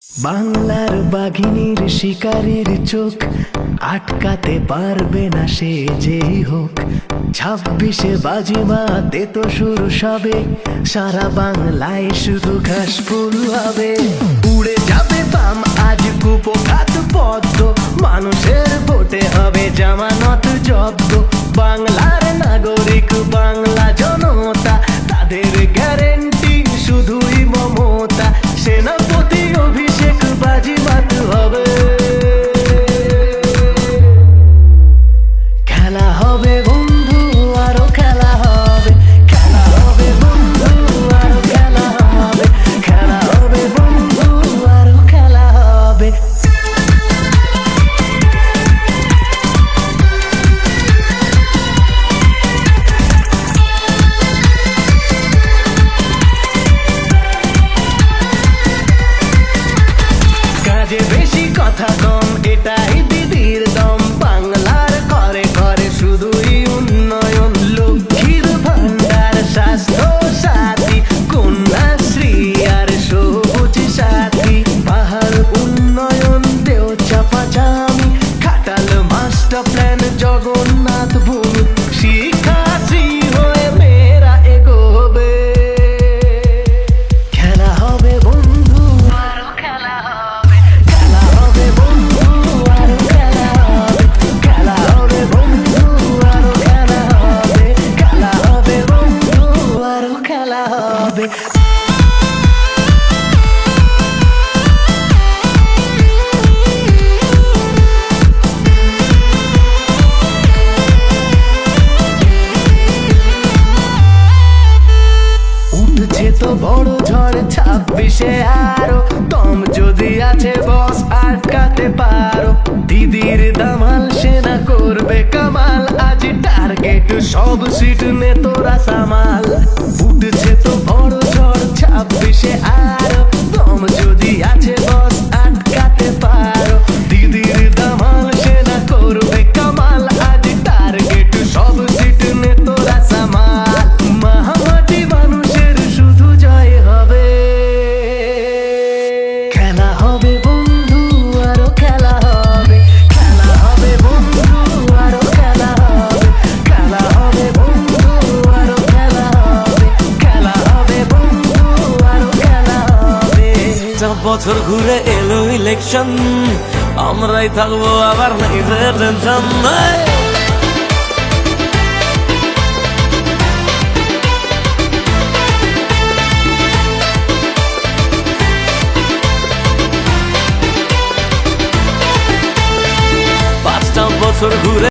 বাংলার বাঘিনীর শিকারীর চোখ আটকাতে পারবে না সে যেই হোক। 26-এ বাজিমাতে তো শুরু সবে, সারা বাংলায় শুধু ঘাস ফুল হবে। উড়ে যাবে বাম আজ কুপঘাত পদ্ম, মানুষের ভোটে হবে জামানত জব্দ। বাংলার নাগরিক বাংলা জনতা, তাদের গ্যারেন্টি শুধুই মমতা। সেনাপতি অভিষেক বাজিমাত হবে, খেলা হবে বন্ধু আরো খেলা হবে, খেলা হবে বন্ধু আরো খেলা হবে, খেলা হবে বন্ধু আরো খেলা হবে। কাজে বেশি কথা কম, এটাই দিদির দম। বাংলার ঘরে ঘরে শুধুই উন্নয়ন, লক্ষ্মীর ভান্ডার, স্বাস্থ্য সাথী, কন্যাশ্রী আর সবুজ সাথী। পাহাড় উন্নয়ন, দেও চাপা চামি, খাটাল মাস্টার প্ল্যান, জগন্নাথ ভূমি। শিক্ষাশ্রী হয়ে মেয়েরা এগোবে, খেলা হবে বন্ধু আরো খেলা হবে, খেলা হবে বন্ধু আরো খেলা হবে, খেলা হবে বন্ধু আরো খেলা হবে, খেলা হবে বন্ধু আরো খেলা হবে। উঠছে তো বড় ঝড় 26-এ আরো, দম যদি আছে বস আটকাতে পারো। দিদির দামাল সেনা করবে কামাল, আজ টার্গেট সব সিট নে তোরা সামাল। উঠছে তো বড় ঝড় 26-এ আরো, দম যদি আছে বস আটকাতে পারো। দিদির দামাল সেনা করবে কামাল, আজ টার্গেট সব সিট নে তোরা সামাল। মাহামাটি মানুষের শুধু জয় হবে, খেলা হবে বন্ধু আরো খেলা হবে, খেলা হবে বন্ধু আরো খেলা হবে, খেলা হবে বন্ধু আরো খেলা হবে, খেলা হবে বন্ধু আরো খেলা হবে। 4 বছর ঘুরে এলো ইলেকশন, আমরাই থাকবো আবার নাই টেনশন। বছর ঘুরে